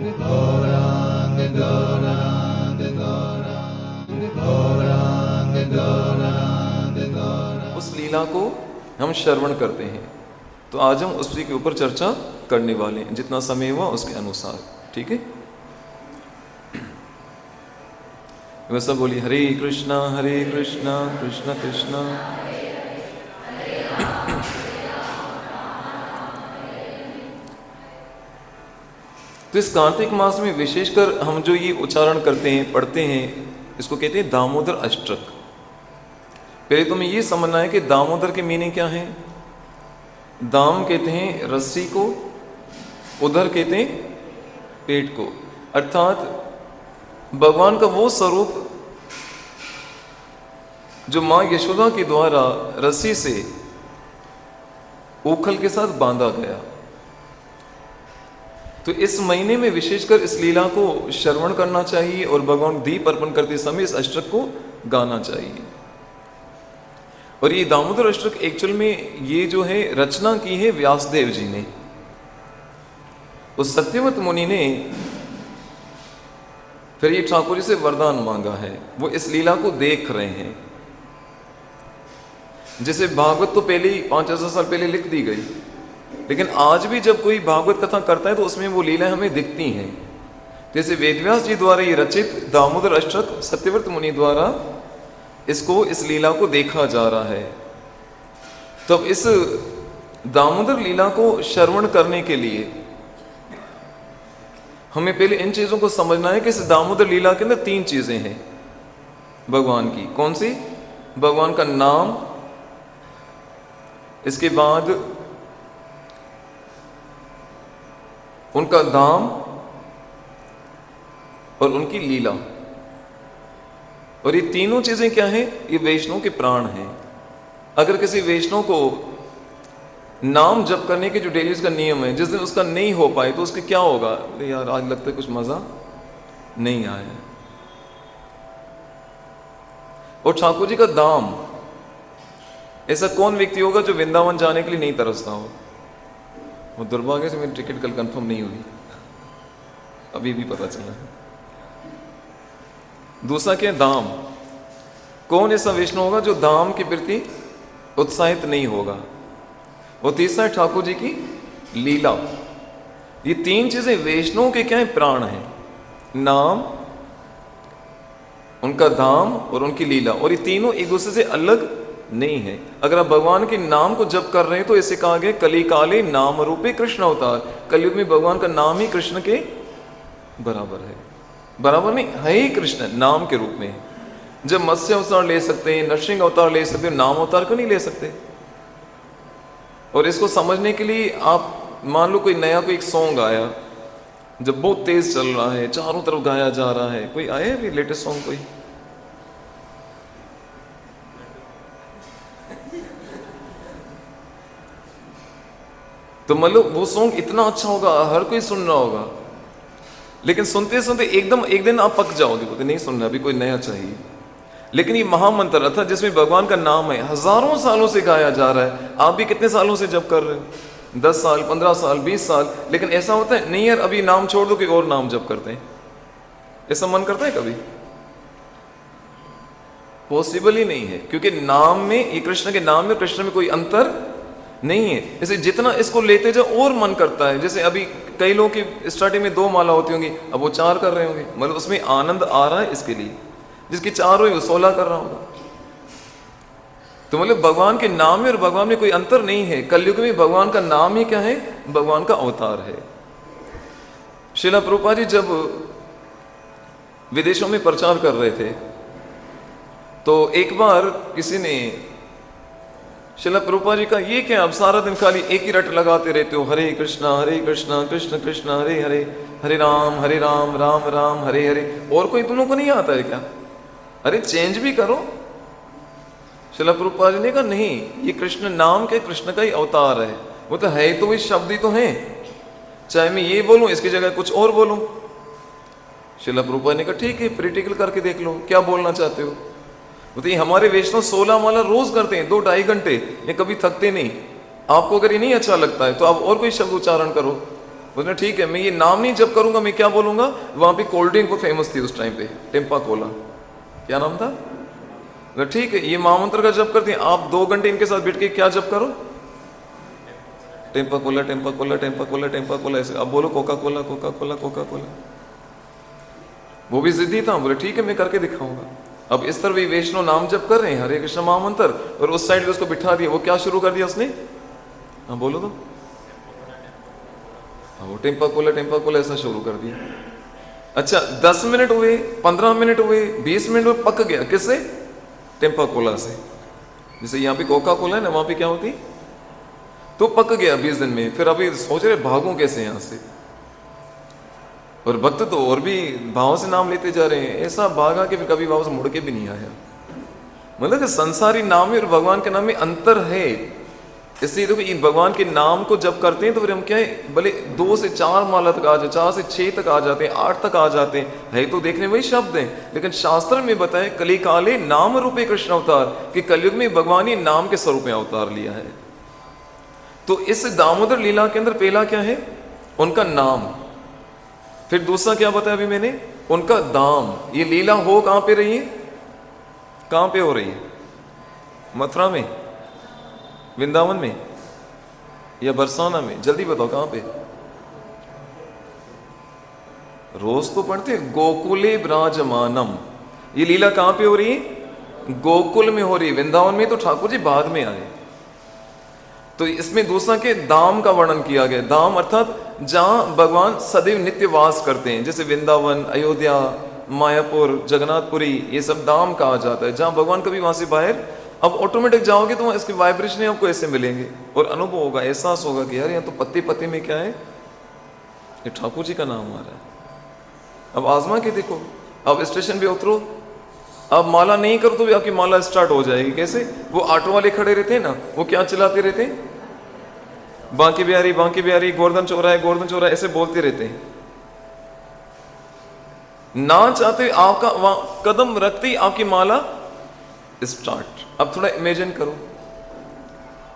गौरांग गौरांग गौरांग गौरांग गौरांग गौरांग। उस लीला को हम श्रवण करते हैं, तो आज हम उसी के ऊपर चर्चा करने वाले हैं, जितना समय हुआ उसके अनुसार। ठीक है, वैसा बोली हरे कृष्णा कृष्ण कृष्ण। तो इस कार्तिक मास में विशेषकर हम जो ये उच्चारण करते हैं, पढ़ते हैं, इसको कहते हैं दामोदर अष्टक। पहले तुम्हें ये समझना है कि दामोदर के मीनिंग क्या है। दाम कहते हैं रस्सी को, उदर कहते हैं पेट को, अर्थात भगवान का वो स्वरूप जो मां यशोदा के द्वारा रस्सी से ओखल के साथ बांधा गया। तो इस महीने में विशेषकर इस लीला को श्रवण करना चाहिए और भगवान दीप अर्पण करते समय इस अष्टक को गाना चाहिए। और ये दामोदर अष्टक एक्चुअल में ये जो है रचना की है व्यासदेव जी ने। उस सत्यवत मुनि ने फिर ये ठाकुर जी से वरदान मांगा है, वो इस लीला को देख रहे हैं। जैसे भागवत तो पहले ही 5000 साल पहले लिख दी गई, लेकिन आज भी जब कोई भागवत कथा करता है तो उसमें वो लीलाएं हमें दिखती हैं। जैसे वेदव्यास जी द्वारा ये रचित दामोदर अष्टक सत्यव्रत मुनि द्वारा इसको, इस लीला को देखा जा रहा है। तो इस दामोदर लीला को श्रवण करने के लिए हमें पहले इन चीजों को समझना है कि इस दामोदर लीला के अंदर 3 चीजें हैं भगवान की। कौन सी? भगवान का नाम, इसके बाद उनका धाम और उनकी लीला। और ये तीनों चीजें क्या है? ये वैष्णव के प्राण हैं। अगर किसी वैष्णव को नाम जप करने के जो डेली का नियम है, जिस दिन उसका नहीं हो पाए तो उसके क्या होगा? यार आज लगता है कुछ मजा नहीं आया। और ठाकुर जी का धाम, ऐसा कौन व्यक्ति होगा जो वृंदावन जाने के लिए नहीं तरसता हो? वो दुर्भाग्य से मेरी टिकट कल कंफर्म नहीं हुई, अभी भी पता चला। दूसरा क्या है? धाम। कौन ऐसा वैष्णव होगा जो धाम के प्रति उत्साहित नहीं होगा? और तीसरा है ठाकुर जी की लीला। ये 3 चीजें वैष्णव के क्या है? प्राण है। नाम, उनका धाम और उनकी लीला। और ये तीनों एक दूसरे से अलग नहीं है। अगर आप भगवान के नाम को जप कर रहे हैं तो इसे कहा गया कली काले नाम रूपे कृष्ण अवतार। कलयुग में भगवान का नाम ही कृष्ण के बराबर है। बराबर नहीं है ही, कृष्ण नाम के रूप में। जब मत्स्य अवतार ले सकते हैं, नरसिंह अवतार ले सकते हैं, नाम अवतार क्यों नहीं ले सकते? और इसको समझने के लिए आप मान लो कोई नया कोई एक सॉन्ग आया, जब बहुत तेज चल रहा है, चारों तरफ गाया जा रहा है। कोई आया अभी लेटेस्ट सॉन्ग कोई? तो मतलब वो सॉन्ग इतना अच्छा होगा, हर कोई सुन रहा होगा, लेकिन सुनते सुनते एकदम एक दिन आप पक जाओगे, बोलते नहीं सुनना, अभी कोई नया चाहिए। लेकिन ये महामंत्र था जिसमें भगवान का नाम है, हजारों सालों से गाया जा रहा है। आप भी कितने सालों से जप कर रहे हो? 10 साल, 15 साल, 20 साल। लेकिन ऐसा होता है नहीं यार, अभी नाम छोड़ दो, कोई और नाम जप करते हैं। ऐसा मन करता है कभी? पॉसिबल ही नहीं है, क्योंकि नाम में, ये कृष्ण के नाम में कृष्ण में कोई अंतर नहीं है। जैसे जितना इसको लेते जाओ और मन करता है। जैसे अभी कई लोगों की स्टार्टिंग में 2 माला होती होंगी, अब वो 4 कर रहे होंगे, मतलब उसमें आनंद आ रहा है इसके लिए। जिसकी 4 हुई वो 16 कर रहा होगा। तो मतलब भगवान के नाम में और भगवान में कोई अंतर नहीं है। कलयुग में भगवान का नाम ही क्या है? भगवान का अवतार है। श्रील प्रभुपाद जी जब विदेशों में प्रचार कर रहे थे तो एक बार किसी ने, श्रील प्रभुपाद जी का ये क्या, अब सारा दिन खाली एक ही रट लगाते रहते हो, हरे कृष्णा कृष्ण कृष्ण हरे हरे, हरे राम राम राम हरे हरे। और कोई तुम लोग को नहीं आता है क्या? अरे चेंज भी करो। श्रील प्रभुपाद जी ने कहा नहीं, ये कृष्ण नाम के, कृष्ण का ही अवतार है। वो तो है तो, वही शब्द ही तो है, चाहे मैं ये बोलूं इसकी जगह कुछ और बोलूं। श्रील प्रभुपाद ने कहा ठीक है, प्रैक्टिकल करके देख लो, क्या बोलना चाहते हो? तो ये हमारे वैष्णव 16 माला रोज करते हैं, 2-2.5 घंटे, ये कभी थकते नहीं। आपको अगर ये नहीं अच्छा लगता है तो आप और कोई शब्द उच्चारण करो। उसने ठीक है, मैं ये नाम नहीं जप करूंगा, मैं क्या बोलूंगा? वहां पे कोल्ड ड्रिंक वो फेमस थी उस टाइम पे, टेम्पा कोला, क्या नाम था? ठीक है, ये महामंत्र का जप करते हैं आप, 2 घंटे इनके साथ बैठ के क्या जप करो? Tampa Cola, Tampa Cola, Tampa Cola, Tampa Cola, ऐसे। अब बोलो Coca Cola, Coca Cola, Coca Cola. वो भी जिद्दी था, बोले ठीक है मैं करके दिखाऊंगा। अब इस तरह भी वैष्णव नाम जप कर रहे हैं, हरे कृष्ण महामंत्र, और उस साइड पे उसको बिठा दिया, वो क्या शुरू कर दिया उसने? हाँ बोलो तो। हाँ, वो टेम्पा कोला ऐसा शुरू कर दिया। अच्छा 10 मिनट हुए, 15 मिनट हुए, 20 मिनट में पक गया, किससे? टेम्पा कोला से। जैसे यहाँ पे कोका कोला है ना, वहां पे क्या होती, तो पक गया 20 दिन में। फिर अभी सोच रहे भागों कैसे यहाँ से, और भक्त तो और भी भाव से नाम लेते जा रहे हैं, ऐसा भागा कि फिर कभी वापस मुड़ के भी नहीं आया। मतलब कि संसारी नाम में और भगवान के नाम में अंतर है। इसलिए देखो, इन भगवान के नाम को जब करते हैं तो फिर हम क्या है, भले 2 से 4 माला तक आ जाए, 4 से 6 तक आ जाते हैं, 8 तक आ जाते हैं, है तो देखने वही शब्द हैं, लेकिन शास्त्र में बताए कली काले नाम रूपे कृष्ण अवतार, कि कलयुग में भगवान ही नाम के स्वरूप में अवतार लिया है। तो इस दामोदर लीला के अंदर पहला क्या है? उनका नाम। फिर दूसरा क्या बताया अभी मैंने? उनका दाम। ये लीला हो कहां पे रही है? कहां पे हो रही है? मथुरा में, वृंदावन में, या बरसाना में? जल्दी बताओ कहां पे? रोज तो पढ़ते हैं, गोकुले ब्राजमानम। ये लीला कहां पे हो रही है? गोकुल में हो रही है। वृंदावन में तो ठाकुर जी बाद में आए। तो इसमें दूसरा के दाम का वर्णन किया गया। दाम अर्थात जहां भगवान सदैव नित्य वास करते हैं, जैसे वृंदावन, अयोध्या, मायापुर, जगन्नाथपुरी, ये सब दाम कहा जाता है, जहां भगवान कभी वहां से बाहर। अब ऑटोमेटिक जाओगे तो इसके वाइब्रेशन आपको ऐसे मिलेंगे और अनुभव होगा, एहसास होगा कि यार यहाँ तो पत्ते पत्ते में क्या है, ये ठाकुर जी का नाम आ रहा है। अब आजमा के देखो, अब स्टेशन पे उतरो, अब माला नहीं करो तो भी आपकी माला स्टार्ट हो जाएगी। कैसे? वो ऑटो वाले खड़े रहते हैं ना, वो क्या चिल्लाते रहते हैं? बांकी बिहारी, बांकी बिहारी, गोवर्धन चौराहा है, गोवर्धन चौराहा, ऐसे बोलते रहते हैं। ना चाहते आपका वहां कदम रखते ही आपकी माला स्टार्ट। अब थोड़ा इमेजिन करो,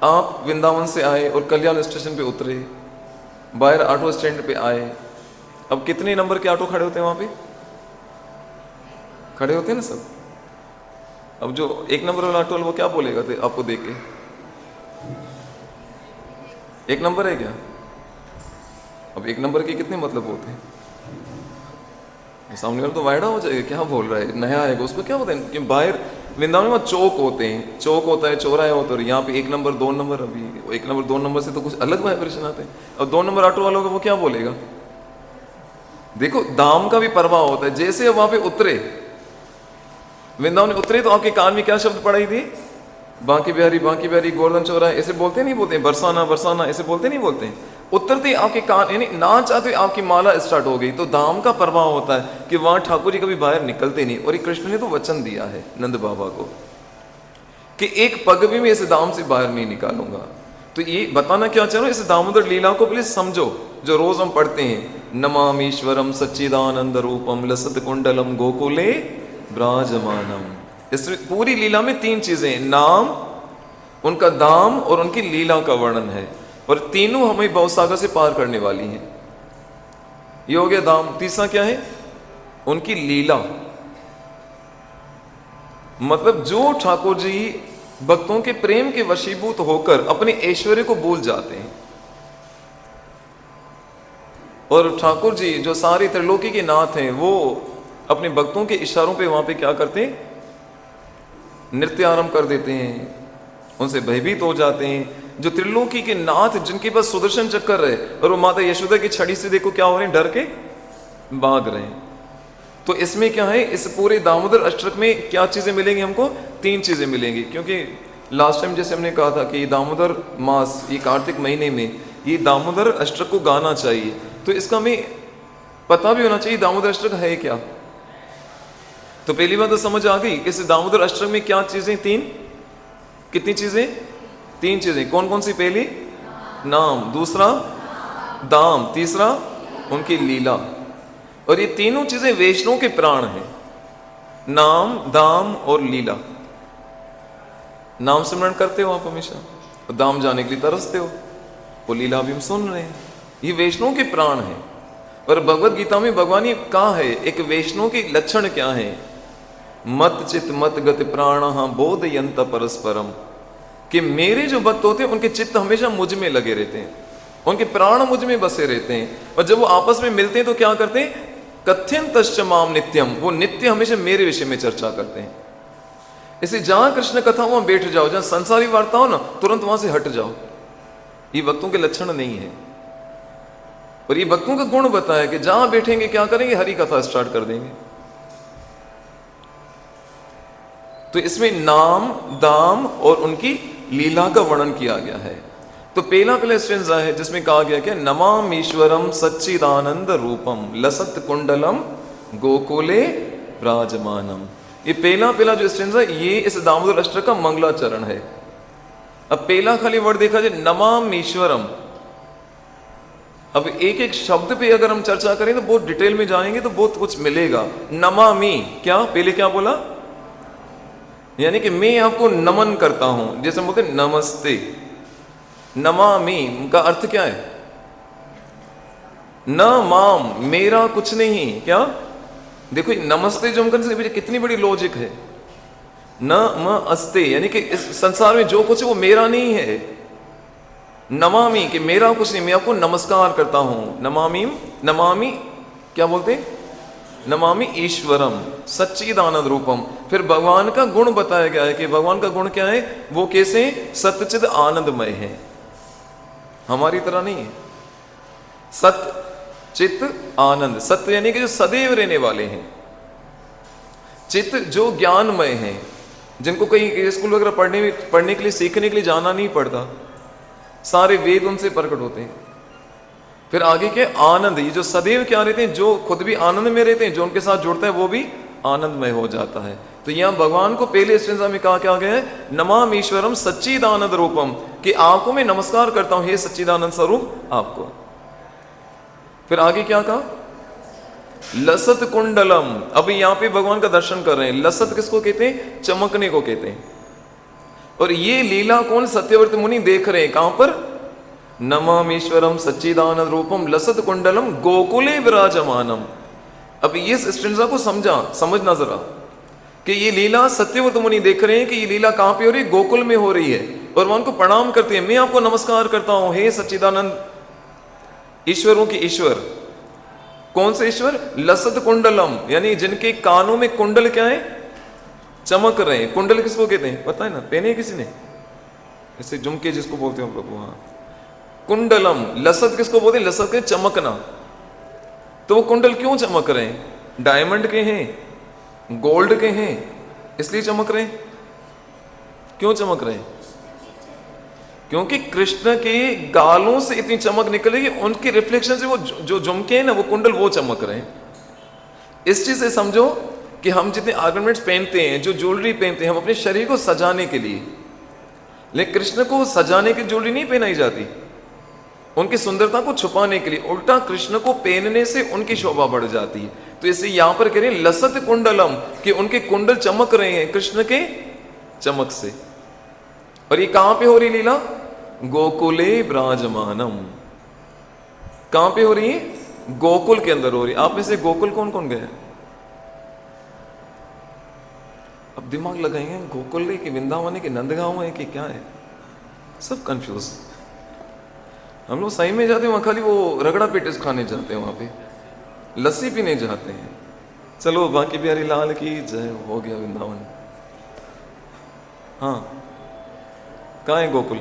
आप वृंदावन से आए और कल्याण स्टेशन पे उतरे, बाहर ऑटो स्टैंड पे आए। अब कितने नंबर के ऑटो खड़े होते हैं वहां पे? खड़े होते हैं ना सब। अब जो 1 नंबर वाला ऑटो वाला वो क्या बोलेगा आपको देख के? 1 नंबर है क्या? अब 1 नंबर के कितने मतलब होते हैं? सामने वाला तो वायड़ा हो जाएगा, क्या बोल रहा है, नया आएगा, उसको क्या होता है कि बाहर वृंदावन में चौक होते हैं, चौक होता है, चौराहे होते हैं, यहाँ पे 1 नंबर 2 नंबर। अभी 1 नंबर 2 नंबर से तो कुछ अलग वाइब्रेशन आते हैं। अब 2 नंबर ऑटो वालों का वो क्या बोलेगा? देखो दाम का भी प्रभाव होता है। जैसे अब वहां पे उतरे, वृंदावन में उतरे, तो आपके कान में क्या शब्द पड़ाई थी? बांकी बिहारी, बांकी बिहारी, गोवर्धन चौराहा, ऐसे बोलते नहीं बोलते? बरसाना, बरसाना, ऐसे बोलते नहीं बोलते? उतरते आपके कान, यानी ना चाहते आपकी माला स्टार्ट हो गई। तो दाम का प्रभाव होता है कि वहां ठाकुर जी कभी बाहर निकलते नहीं। और ये कृष्ण ने तो वचन दिया है नंद बाबा को कि एक पग भी मैं इस दाम से बाहर नहीं निकालूंगा। तो ये बताना क्या चाह रहा हूं, इस दामोदर लीला को प्लीज समझो, जो रोज हम पढ़ते हैं, नमामीश्वरम सच्चिदानंद रूपम लसत कुंडलम गोकुले ब्राजमानम। इस पूरी लीला में 3 चीजें, नाम, उनका दाम और उनकी लीला का वर्णन है। और तीनों हमें भवसागर से पार करने वाली हैं। ये हो गया दाम। तीसरा क्या है? उनकी लीला। मतलब जो ठाकुर जी भक्तों के प्रेम के वशीभूत होकर अपने ऐश्वर्य को भूल जाते हैं। और ठाकुर जी जो सारे त्रिलोकी के नाथ हैं, वो अपने भक्तों के इशारों पे वहां पे क्या करते हैं? नृत्य आरंभ कर देते हैं, उनसे भयभीत हो जाते हैं। जो त्रिलोकी के नाथ, जिनके पास सुदर्शन चक्कर है, और वो माता यशोदा की छड़ी से देखो क्या हो रहे हैं, डर के भाग रहे हैं। तो इसमें क्या है, इस पूरे दामोदर अष्टक में क्या चीजें मिलेंगी हमको? 3 चीजें मिलेंगी। क्योंकि लास्ट टाइम जैसे हमने कहा था कि दामोदर मास, ये कार्तिक महीने में ये दामोदर अष्टक को गाना चाहिए। तो इसका हमें पता भी होना चाहिए दामोदर अष्टक है क्या। तो पहली बात तो समझ आ गई कि इस दामोदर अष्टक में क्या चीजें? 3। कितनी चीजें? 3 चीजें। कौन कौन सी? पहली नाम, दूसरा दाम, तीसरा उनकी लीला। और ये तीनों चीजें वैष्णव के प्राण हैं, नाम, दाम और लीला। नाम स्मरण करते हो आप हमेशा, दाम जाने के लिए तरसते हो, वो लीला भी हम सुन रहे हैं। ये वैष्णव के प्राण है। पर भगवत गीता में भगवान ये कहा है एक वैष्णव के लक्षण क्या है, मत चित मत गति प्राण बोधयंत परस्परम, कि मेरे जो भक्त होते हैं उनके चित्त हमेशा मुझ में लगे रहते हैं, उनके प्राण मुझ में बसे रहते हैं, और जब वो आपस में मिलते हैं तो क्या करते हैं, कथ्यंतश्च माम नित्यम, वो नित्य हमेशा मेरे विषय में चर्चा करते हैं। इसलिए जहां कृष्ण कथा वहां बैठ जाओ, जहां संसारी वार्ता हो ना तुरंत वहां से हट जाओ। ये भक्तों के लक्षण नहीं है। और ये भक्तों का गुण बताया कि जहां बैठेंगे क्या करेंगे, हरि कथा स्टार्ट कर देंगे। तो इसमें नाम दाम और उनकी लीला का वर्णन किया गया है। तो पहला स्टेंजा है जिसमें कहा गया कि नमामीश्वरम सच्चिदानंद रूपम लसत कुंडलम गोकुले विराजमानम। ये पहला जो स्टेंजा ये इस दामोदर अष्टक का मंगलाचरण है। अब पहला खाली वर्ड देखा जाए नमामीश्वरम, अब एक एक शब्द पे अगर हम चर्चा करें तो बहुत डिटेल में जाएंगे तो बहुत कुछ मिलेगा। नमामि क्या, पहले क्या बोला, यानी कि मैं आपको नमन करता हूं, जैसे बोलते नमस्ते। नमामि का अर्थ क्या है, न माम मेरा कुछ नहीं, क्या देखो नमस्ते जो हम करते कितनी बड़ी लॉजिक है। न म अस्ते यानी कि इस संसार में जो कुछ है वो मेरा नहीं है। नमामि कि मेरा कुछ नहीं, मैं आपको नमस्कार करता हूं। नमामि क्या बोलते, नमामि ईश्वरम सच्चिदानंद रूपम। फिर भगवान का गुण बताया गया है कि भगवान का गुण क्या है, वो कैसे सच्चिद आनंदमय है, हमारी तरह नहीं है। सत चित्त आनंद, सत्य यानी कि जो सदैव रहने वाले हैं, चित्त जो ज्ञानमय हैं, जिनको कहीं स्कूल वगैरह पढ़ने के लिए सीखने के लिए जाना नहीं पड़ता, सारे वेद उनसे प्रकट होते हैं। फिर आगे के आनंद, ये जो सदैव क्या रहते हैं, जो खुद भी आनंद में रहते हैं, जो उनके साथ जुड़ता है वो भी आनंदमय हो जाता है। तो यहां भगवान को पहले स्टेंजा में कहा क्या गया है, नमामीश्वरम सच्चिदानंद रूपम, कि आपको मैं नमस्कार करता हूं हे सच्चिदानंद स्वरूप आपको। फिर आगे क्या कहा, लसत कुंडलम। अब यहां पे भगवान का दर्शन कर रहे हैं। लसत किसको कहते हैं, चमकने को कहते हैं। और ये लीला कौन, सत्यव्रत मुनि देख रहे हैं, कहां पर, नमामीश्वरम सच्चिदानंद रूपम लसत कुंडलम गोकुले विराजमानम। अब ये स्टेंजा को समझना जरा कि ये लीला सत्यव्रत मुनि देख रहे हैं कि ये लीला कहां पे हो रही है, गोकुल में हो रही है। और वह उनको प्रणाम करते हैं, मैं आपको नमस्कार करता हूं हे सच्चिदानंद, ईश्वरों की ईश्वर। कौन से ईश्वर, लसत कुंडलम, यानी जिनके कानों में कुंडल क्या है, चमक रहे हैं। कुंडल किसको कहते हैं पता है ना, पहने किसी ने, ऐसे झुमके जिसको बोलते हैं प्रभु, हाँ कुंडलम। लसत किसको बोलते हैं, लसत के चमकना। तो वो कुंडल क्यों चमक रहे हैं, डायमंड के हैं, गोल्ड के हैं, इसलिए चमक रहे हैं। क्यों चमक रहे हैं, क्योंकि कृष्ण के गालों से इतनी चमक निकल रही है, उनके रिफ्लेक्शन से वो जो झुमके हैं ना, वो कुंडल वो चमक रहे हैं। इस चीज से समझो कि हम जितने ऑर्नामेंट्स पहनते हैं, जो ज्वेलरी पहनते हैं, हम अपने शरीर को सजाने के लिए, लेकिन कृष्ण को सजाने की ज्वेलरी नहीं पहनाई जाती, उनकी सुंदरता को छुपाने के लिए। उल्टा कृष्ण को पहनने से उनकी शोभा बढ़ जाती है। तो इसे यहां पर कह रहे हैं लसत कुंडलम, कि उनके कुंडल चमक रहे हैं कृष्ण के चमक से। और ये कहां पे हो रही लीला, गोकुले विराजमानम। कहां पे हो रही है, गोकुल के अंदर हो रही है। आप में से गोकुल कौन कौन गए, अब दिमाग लगाएंगे, गोकुल है कि वृंदावन है कि नंदगांव है कि क्या है, सब कंफ्यूज। हम लोग सही में जाते हैं वहां, खाली वो रगड़ा पेटिस खाने जाते हैं, वहां पे लस्सी पीने जाते हैं। चलो बाकी बिहारी लाल की जय, हो गया वृंदावन। हाँ कहाँ है गोकुल,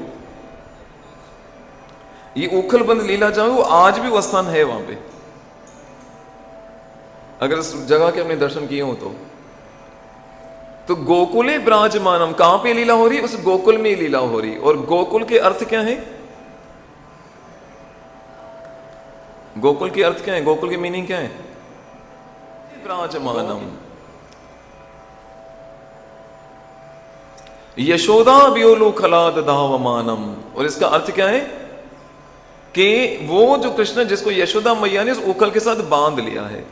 ये उखल बंद लीला जाओ, वो आज भी वो स्थान है वहां पे, अगर उस जगह के अपने दर्शन किए हो तो गोकुले विराजमानम, कहां पे लीला हो रही, उस गोकुल में लीला हो रही। और गोकुल के अर्थ क्या है, गोकुल के अर्थ क्या है, गोकुल की मीनिंग क्या है, विराजमानम। यशोदा व्योलु खलाद धावमानम। और इसका अर्थ क्या है कि वो जो कृष्ण जिसको यशोदा मैया ने उस उखल के साथ बांध लिया है।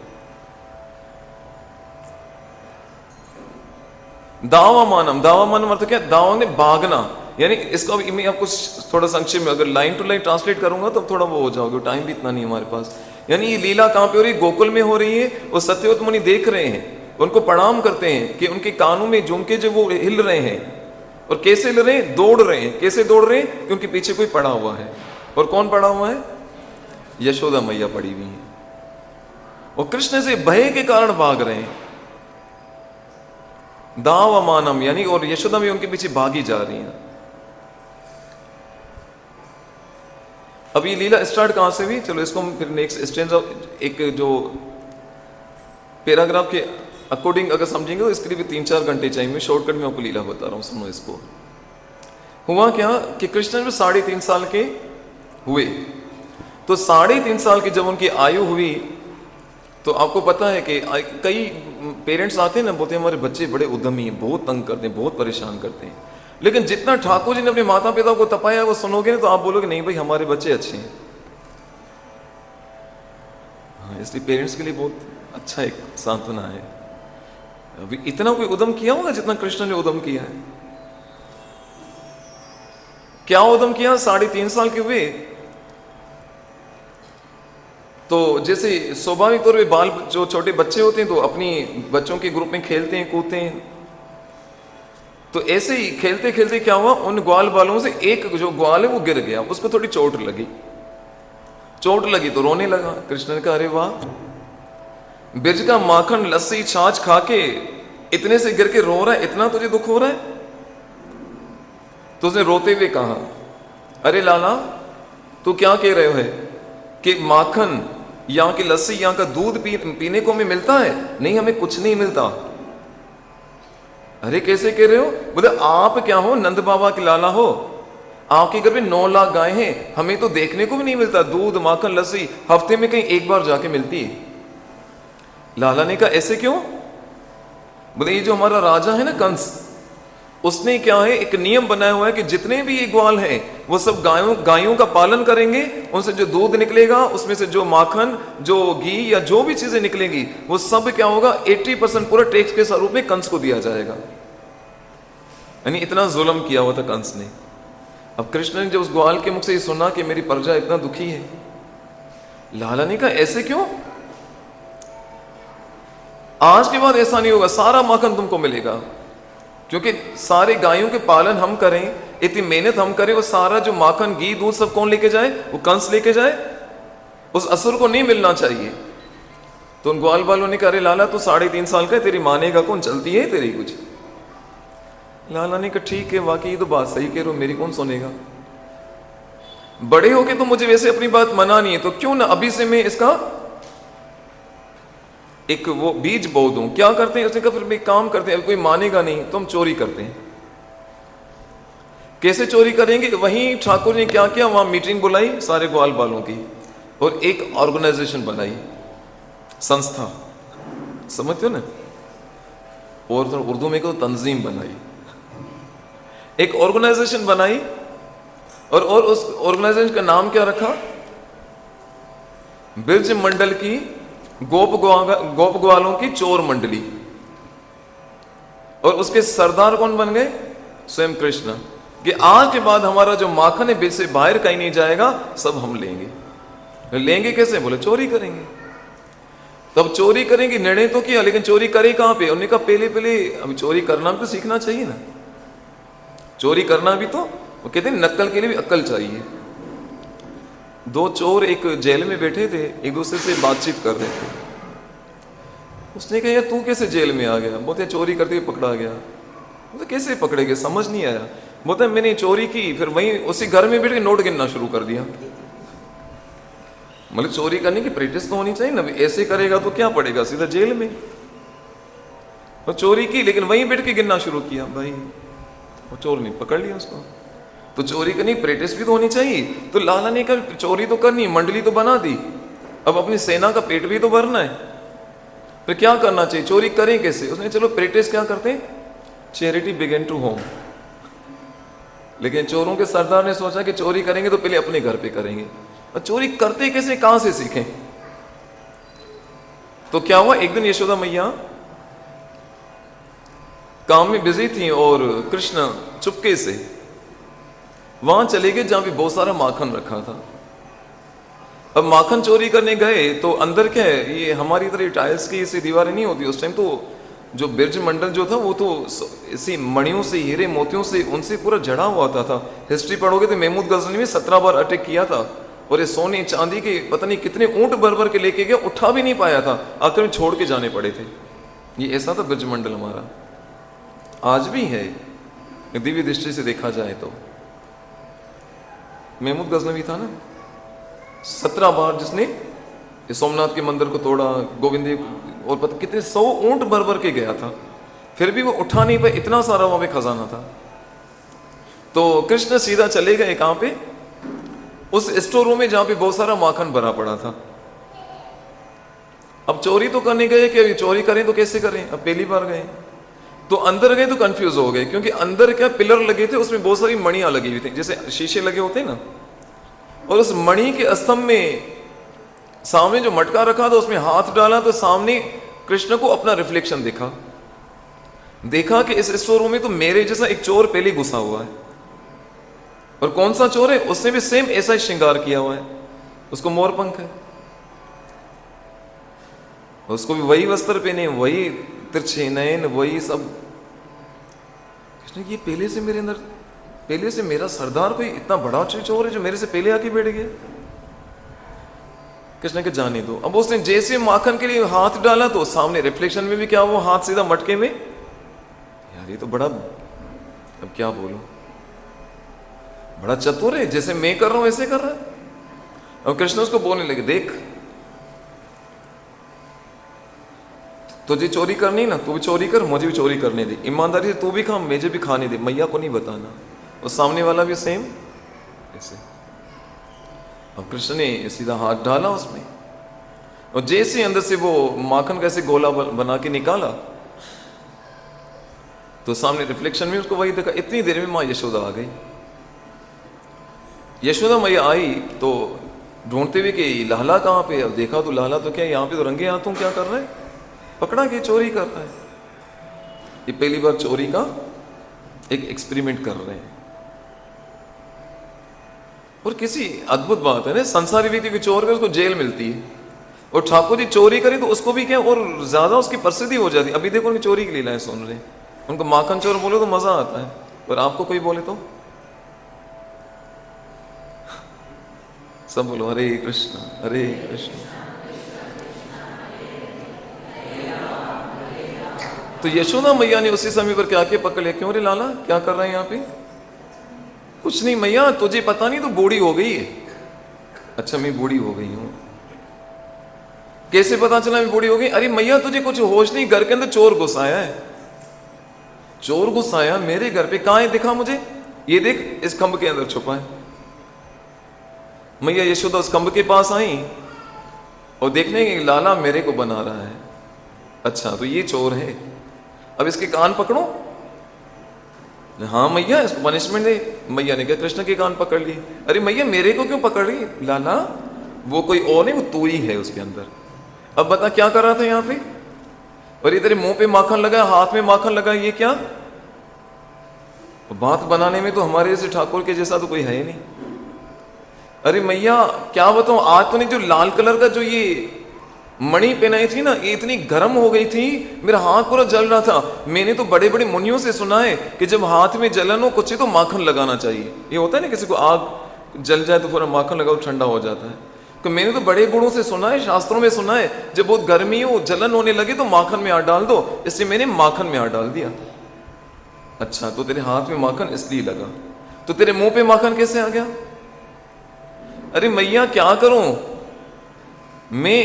दावामानम, दावामानम अर्थ क्या, दाव ने भागना, यानी इसको अभी मैं आपको थोड़ा संक्षेप में अगर लाइन टू लाइन ट्रांसलेट करूंगा तो थोड़ा वो हो जाओगे, टाइम भी इतना नहीं हमारे पास। यानी ये लीला कहाँ पे हो रही है? गोकुल में हो रही है। वो सत्यवत मुनि देख रहे हैं, उनको प्रणाम करते हैं कि उनके कानों में झुमके जो वो हिल रहे हैं। और कैसे हिल रहे हैं? दौड़ रहे हैं। कैसे दौड़ रहे हैं? क्योंकि पीछे कोई पड़ा हुआ है। और कौन पड़ा हुआ है? यशोदा मैया पड़ी हुई है। और कृष्ण से भय के कारण भाग रहे हैं, दाव मानम, यानी और यशोदा भी उनके पीछे भागी जा रही हैं। अब ये लीला स्टार्ट कहां से हुई? चलो इसको हम फिर नेक्स्ट स्टेंजा, एक जो पैराग्राफ के अकॉर्डिंग अगर समझेंगे तो इसके लिए भी 3-4 घंटे चाहिए। मैं शॉर्टकट में आपको लीला बता रहा हूं, सुनो इसको। हुआ क्या कि कृष्ण जो 3.5 साल के हुए, तो 3.5 साल की जब उनकी आयु हुई तो आपको पता है कि कई पेरेंट्स आते हैं ना, बोलते हैं हमारे बच्चे बड़े उद्यमी हैं, बहुत तंग करते हैं, बहुत परेशान करते हैं। लेकिन जितना ठाकुर जी ने अपने माता पिता को तपाया वो सुनोगे ना तो आप बोलोगे नहीं भाई हमारे बच्चे अच्छे हैं। हाँ, इसलिए पेरेंट्स के लिए बहुत अच्छा एक सांत्वना है। अभी इतना कोई उद्यम किया होगा जितना कृष्ण ने उद्यम किया है? क्या उद्यम किया? 3.5 साल के हुए तो जैसे स्वाभाविक तौर पे बाल जो छोटे बच्चे होते हैं तो अपनी बच्चों के ग्रुप में खेलते हैं, कूदते हैं। तो ऐसे ही खेलते खेलते क्या हुआ, उन ग्वाल बालों से एक जो ग्वाल है वो गिर गया, उसको थोड़ी चोट लगी। चोट लगी तो रोने लगा। कृष्ण ने कहा अरे वाह, ब्रज का माखन लस्सी छाछ खा के इतने से गिर के रो रहा है, इतना तुझे दुख हो रहा है? तो उसने रोते हुए कहा अरे लाला तू क्या कह रहे हो है कि माखन यहाँ की लस्सी यहाँ का दूध पीने को हमें मिलता है? नहीं, हमें कुछ नहीं मिलता। अरे कैसे कह रहे हो? बोले आप क्या हो, नंद बाबा के लाला हो, आपके घर में 9 लाख गाय हैं, हमें तो देखने को भी नहीं मिलता दूध माखन लस्सी, हफ्ते में कहीं एक बार जाके मिलती है। लाला ने कहा ऐसे क्यों? बोले ये जो हमारा राजा है ना कंस, उसने क्या है एक नियम बनाया हुआ है कि जितने भी ये ग्वाल हैं वो सब गायों का पालन करेंगे, उनसे जो दूध निकलेगा उसमें से जो माखन जो घी या जो भी चीजें निकलेंगी वो सब क्या होगा 80% पूरा टैक्स के स्वरूप में कंस को दिया जाएगा। यानी इतना जुल्म किया हुआ था कंस ने। अब कृष्ण ने जब उस ग्वाल के मुख से ये सुना कि मेरी प्रजा इतना दुखी है, लाला ने कहा ऐसे क्यों? आज के बाद ऐसा नहीं होगा, सारा माखन तुमको मिलेगा, क्योंकि सारे गायों के पालन हम करें, इतनी मेहनत हम करें, वो सारा जो माखन घी दूध सब कौन लेके जाए? वो कंस लेके जाए, उस असुर को नहीं मिलना चाहिए। तो उन ग्वाल बालों ने कहा अरे लाला तू 3.5 साल का है, तेरी मानेगा कौन, चलती है तेरी कुछ? लाला ने कहा ठीक है, वाकई ये तो बात सही कह रहे हो, मेरी कौन सुनेगा? बड़े होके तो मुझे वैसे अपनी बात मनानी है, तो क्यों ना अभी से मैं इसका एक वो बीज बो दूं। क्या करते हैं? उसने कहा फिर मैं काम करते हैं, कोई मानेगा नहीं तो हम चोरी करते हैं। कैसे चोरी करेंगे? वहीं ठाकुर ने क्या किया, वहां मीटिंग बुलाई सारे ग्वाल बालों की और एक ऑर्गेनाइजेशन बनाई, संस्था, समझते हो ना, और उर्दू में को तंजीम बनाई, एक ऑर्गेनाइजेशन बनाई। और उस ऑर्गेनाइजेशन का नाम क्या रखा? ब्रज मंडल की गोप ग्वालों की चोर मंडली। और उसके सरदार कौन बन गए? स्वयं कृष्ण, कि आज के बाद हमारा जो माखन है ब्रज से बाहर कहीं नहीं जाएगा, सब हम लेंगे। लेंगे कैसे? बोले चोरी करेंगे। तब चोरी करेंगे, निर्णय तो किया, लेकिन चोरी करे कहां पे? उन्होंने कहा पहले अभी चोरी करना भी तो सीखना चाहिए ना, चोरी करना भी तो, वो कहते हैं नक्कल के लिए भी अक्ल चाहिए। 2 चोर एक जेल में बैठे थे, एक दूसरे से बातचीत कर रहे थे। उसने कहा यार तू कैसे जेल में आ गया? बोलते चोरी करते हुए पकड़ा गया। बोलते कैसे पकड़े गए? समझ नहीं आया। बोलते मैंने चोरी की, फिर वहीं उसी घर में बैठ के नोट गिनना शुरू कर दिया। मतलब चोरी करने की प्रैक्टिस तो होनी चाहिए ना, ऐसे करेगा तो क्या पड़ेगा, सीधा जेल में। और चोरी की, लेकिन वहीं बैठ के गिनना शुरू किया। भाई वो चोर ने पकड़ लिया उसको। तो चोरी करनी प्रैक्टिस भी तो होनी चाहिए। तो लाला ने कहा चोरी तो करनी, मंडली तो बना दी, अब अपनी सेना का पेट भी तो भरना है, फिर क्या करना चाहिए? चोरी करें कैसे? उसने चलो प्रैक्टिस क्या करते हैं, चैरिटी बिगिन टू होम। लेकिन चोरों के सरदार ने सोचा कि चोरी करेंगे तो पहले अपने घर पे करेंगे, और चोरी करते कैसे, कहां से सीखें? तो क्या हुआ, एक दिन यशोदा मैया काम में बिजी थी और कृष्ण चुपके से वहां चले गए जहां पे बहुत सारा माखन रखा था। अब माखन चोरी करने गए तो अंदर क्या है, ये हमारी तरह टाइल्स की ऐसी दीवारें नहीं होती उस टाइम, तो जो बिरज मंडल जो था वो तो इसी मणियों से, हीरे मोतियों से, उनसे पूरा जड़ा हुआ होता था। हिस्ट्री पढ़ोगे तो महमूद गजनवी ने 17 बार अटैक किया था, और ये सोने चांदी के पता नहीं कितने ऊंट भर भर के लेके गया, उठा भी नहीं पाया था, आखिर में छोड़ के जाने पड़े थे। ये ऐसा था ब्रज मंडल हमारा, आज भी है दिव्य दृष्टि से देखा जाए तो। महमूद गजनवी था ना, 17 बार जिसने सोमनाथ के मंदिर को तोड़ा, गोविंद देव, और पता कितने 100 ऊंट भर भर के गया था, फिर भी वो उठा नहीं पाए, इतना सारा वहां पे खजाना था। तो कृष्ण सीधा चले गए कहां पे, उस स्टोर रूम में जहां पे बहुत सारा माखन भरा पड़ा था। अब चोरी तो करने गए कि अभी चोरी करें तो कैसे करें, अब पहली बार गए तो अंदर गए तो कंफ्यूज हो गए, क्योंकि अंदर क्या पिलर लगे थे, उसमें बहुत सारी मणियां लगी हुई थी, जैसे शीशे लगे होते हैं ना, और उस मणि के स्तंभ में सामने जो मटका रखा था उसमें हाथ डाला तो सामने कृष्ण को अपना रिफ्लेक्शन दिखा। देखा कि इस स्टोर रूम में तो मेरे जैसा एक चोर पहले घुसा हुआ है, और कौन सा चोर है, उसने भी सेम ऐसा ही श्रृंगार किया हुआ है, उसको मोर पंख है, उसको भी वही वस्त्र पहने, वही तिरछे नयन, वही सब। कृष्ण ये पहले से मेरे अंदर, पहले से मेरा सरदार कोई इतना बड़ा चोर है जो मेरे से पहले आके बैठ गया। कृष्ण के जाने दो। अब उसने जैसे माखन के लिए हाथ डाला तो सामने रिफ्लेक्शन में भी क्या, वो हाथ सीधा मटके में, यार ये तो बड़ा, अब क्या बोलूं, बड़ा चतुर है, जैसे मैं कर रहा हूं ऐसे कर रहा है। अब कृष्ण उसको बोलने लगे, देख तुझे चोरी करनी ना, तू भी चोरी कर, मुझे भी चोरी करने दे, ईमानदारी से तू भी खा, मुझे भी खाने दे, मैया को नहीं बताना। और सामने वाला भी सेम ऐसे। अब कृष्ण ने सीधा हाथ डाला उसमें, और जैसे अंदर से वो माखन कैसे गोला बना के निकाला तो सामने रिफ्लेक्शन में उसको वही देखा। इतनी देर में माँ यशोदा आ गई। यशोदा मैया आई तो ढूंढते हुए कि लाला कहाँ पे। अब देखा तो लाला तो क्या यहाँ पे तो रंगे हाथों क्या कर रहा है, पकड़ा के चोरी कर रहा है। ये पहली बार चोरी का एक एक्सपेरिमेंट कर रहे हैं। और किसी अद्भुत बात है ना, संसारी व्यक्ति की चोर करे उसको जेल मिलती है, और ठाकुर जी चोरी करे तो उसको भी क्या और ज्यादा उसकी प्रसिद्धि हो जाती है। अभी देखो उनकी चोरी की लीलाएं सुन रहे हैं, उनको माखन चोर बोले तो मजा आता है, और आपको कोई बोले तो सब बोलो हरे कृष्ण हरे कृष्ण। तो यशोदा मैया ने उसी समय पर क्या किया, पकड़ लिया। क्यों रे लाला क्या कर रहे हैं यहाँ पे? कुछ नहीं मैया, तुझे पता नहीं, तो बूढ़ी हो गई है। अच्छा मैं बूढ़ी हो गई हूं, कैसे पता चला मैं बूढ़ी हो गई? अरे मैया तुझे कुछ होश नहीं, घर के अंदर चोर घुस आया है। चोर घुस आया मेरे घर पे, कहां है दिखा मुझे, ये देख इस खंभ के अंदर छुपा है। मैया यशोदा उस खंभ के पास आई और देखने की लाला मेरे को बना रहा है। अच्छा तो ये चोर है, अब इसके कान पकड़ो। हाँ मैया इसको पनिशमेंट दे। मैया ने कहा कृष्ण के कान पकड़ लिए। अरे मैया मेरे को क्यों पकड़ रही? लाला वो कोई और नहीं, वो तू ही है उसके अंदर। अब बता क्या कर रहा था यहाँ पे? और ये तेरे मुंह पे माखन लगा, हाथ में माखन लगा, ये क्या? बात बनाने में तो हमारे जैसे ठाकुर के जैसा तो कोई है ही नहीं। अरे मैया क्या बताऊं, आज तो नहीं, जो लाल कलर का जो ये मणि पहनाई थी ना, ये इतनी गर्म हो गई थी, मेरा हाथ पूरा जल रहा था। मैंने तो बड़े बड़े मुनियों से सुना है कि जब हाथ में जलन हो कुछ तो माखन लगाना चाहिए। ये होता है ना, किसी को आग जल जाए तो पूरा माखन लगाओ ठंडा हो जाता है। तो मैंने तो बड़े बूढ़ों से सुना है, शास्त्रों में सुना है, जब बहुत गर्मी हो जलन होने लगे तो माखन में हाथ डाल दो। इसलिए मैंने माखन में हाथ डाल दिया। अच्छा तो तेरे हाथ में माखन इसलिए लगा, तो तेरे मुंह पे माखन कैसे आ गया? अरे मैया क्या करूं, मैं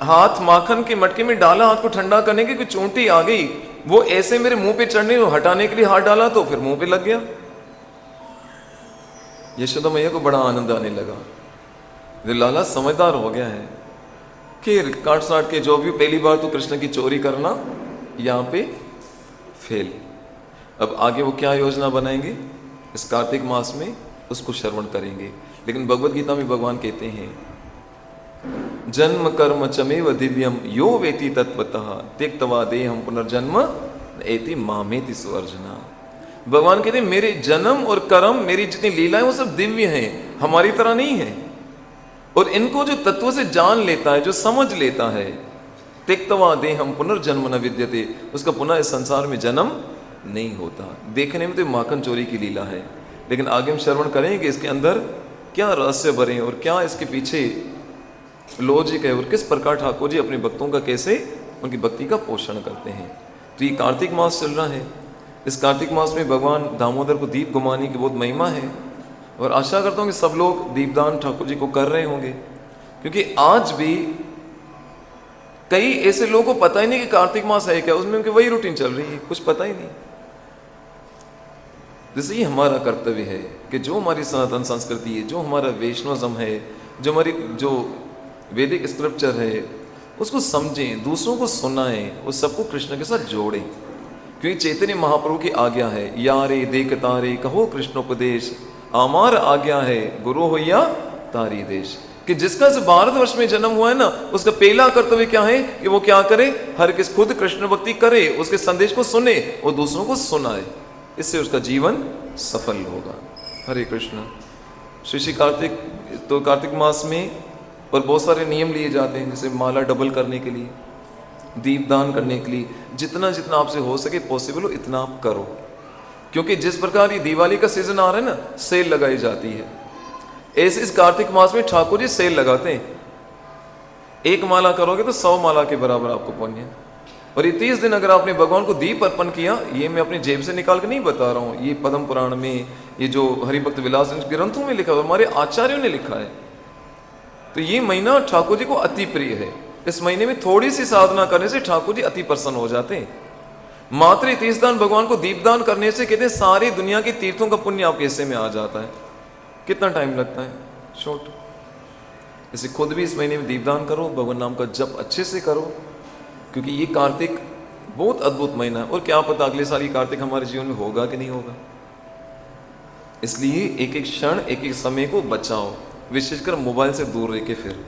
हाथ माखन के मटके में डाला, हाथ को ठंडा करने की, कोई चोंटी आ गई, वो ऐसे मेरे मुंह पे चढ़ने, हटाने के लिए हाथ डाला तो फिर मुंह पे लग गया। यशोदा मैया को बड़ा आनंद आने लगा, लाला समझदार हो गया है कि काट साट के जो भी, पहली बार तो कृष्ण की चोरी करना यहाँ पे फेल। अब आगे वो क्या योजना बनाएंगे इस कार्तिक मास में, उसको श्रवण करेंगे। लेकिन भगवत गीता में भगवान कहते हैं, जन्म कर्म चमेव दिव्यम यो वेति तत्वतः त्यक्त्वा देहं पुनर्जन्म एति मामेति सुअर्जुना। भगवान कहते हैं मेरे जन्म और कर्म, मेरी जितनी लीलाएं वो सब दिव्य हैं, हमारी तरह नहीं है। और इनको जो तत्व से जान लेता है, जो समझ लेता है, त्यक्त्वा देहम पुनर्जन्म न विद्यते, उसका पुनः इस संसार में जन्म नहीं होता। देखने में तो माखन चोरी की लीला है, लेकिन आगे हम श्रवण करेंगे इसके अंदर क्या रहस्य भरे और क्या इसके पीछे लॉजिक है और किस प्रकार ठाकुर जी अपने भक्तों का कैसे उनकी भक्ति का पोषण करते हैं। तो ये कार्तिक मास चल रहा है, इस कार्तिक मास में भगवान दामोदर को दीप घुमाने की बहुत महिमा है, और आशा करता हूँ कि सब लोग दीपदान ठाकुर जी को कर रहे होंगे, क्योंकि आज भी कई ऐसे लोगों को पता ही नहीं कि कार्तिक मास है क्या, उसमें उनकी वही रूटीन चल रही है, कुछ पता ही नहीं। जैसे ये हमारा कर्तव्य है कि जो हमारी सनातन संस्कृति है, जो हमारा वैष्णवज़म है, जो हमारी जो वैदिक स्क्रिप्चर है, उसको समझें, दूसरों को सुनाएं, उस सबको कृष्ण के साथ जोड़ें, क्योंकि चैतन्य महाप्रभु की आज्ञा है, यारे देख तारे कहो कृष्णोपदेश, आमार आज्ञा है गुरु होया तारी देश, कि जिसका इस भारतवर्ष में जन्म हुआ है ना, उसका पहला कर्तव्य क्या है कि वो क्या करे, हर किस खुद कृष्ण भक्ति करे, उसके संदेश को सुने और दूसरों को सुनाए, इससे उसका जीवन सफल होगा। हरे कृष्ण। श्री कार्तिक, तो कार्तिक मास में और बहुत सारे नियम लिए जाते हैं, जैसे माला डबल करने के लिए, दीपदान करने के लिए, जितना जितना आपसे हो सके पॉसिबल हो इतना आप करो, क्योंकि जिस प्रकार ये दिवाली का सीजन आ रहा है ना, सेल लगाई जाती है, ऐसे इस कार्तिक मास में ठाकुर जी सेल लगाते हैं। एक माला करोगे तो 100 माला के बराबर आपको पुण्य। और ये 30 दिन अगर आपने भगवान को दीप अर्पण किया, ये मैं अपनी जेब से निकाल के नहीं बता रहा हूँ, ये पद्म पुराण में, ये जो हरिभक्त विलास ग्रंथों में लिखा हुआ, हमारे आचार्यों ने लिखा है। तो ये महीना ठाकुर जी को अति प्रिय है। इस महीने में थोड़ी सी साधना करने से ठाकुर जी अति प्रसन्न हो जाते हैं। मात्र 30 दान भगवान को दीपदान करने से कहते हैं सारी दुनिया के तीर्थों का पुण्य आपके हिस्से में आ जाता है। कितना टाइम लगता है, शॉर्ट। इसे खुद भी इस महीने में दीपदान करो, भगवान नाम का जप अच्छे से करो, क्योंकि ये कार्तिक बहुत अद्भुत महीना है, और क्या पता अगले साल ये कार्तिक हमारे जीवन में होगा कि नहीं होगा। इसलिए एक एक क्षण, एक एक समय को बचाओ, विशेषकर मोबाइल से दूर रह के, फिर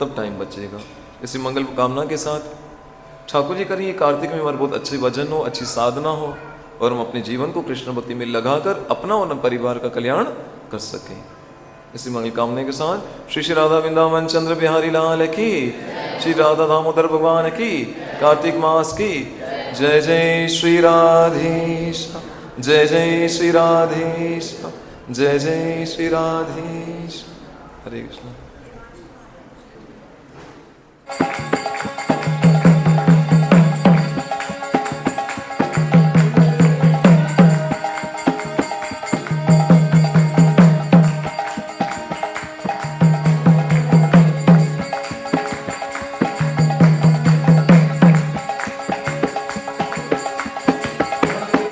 तब टाइम बचेगा। इसी मंगल कामना के साथ ठाकुर जी करिए कार्तिक में हमारे बहुत अच्छे भजन हो, अच्छी साधना हो, और हम अपने जीवन को कृष्ण भक्ति में लगाकर अपना और परिवार का कल्याण कर सकें। इसी मंगल कामना के साथ श्री श्री राधा वृंदावन चंद्र बिहारी लाल की, श्री राधा दामोदर भगवान की, कार्तिक मास की जय। जय श्री राधेश, जय जय श्री राधेश, जय जय श्री राधेश। हरे कृष्ण।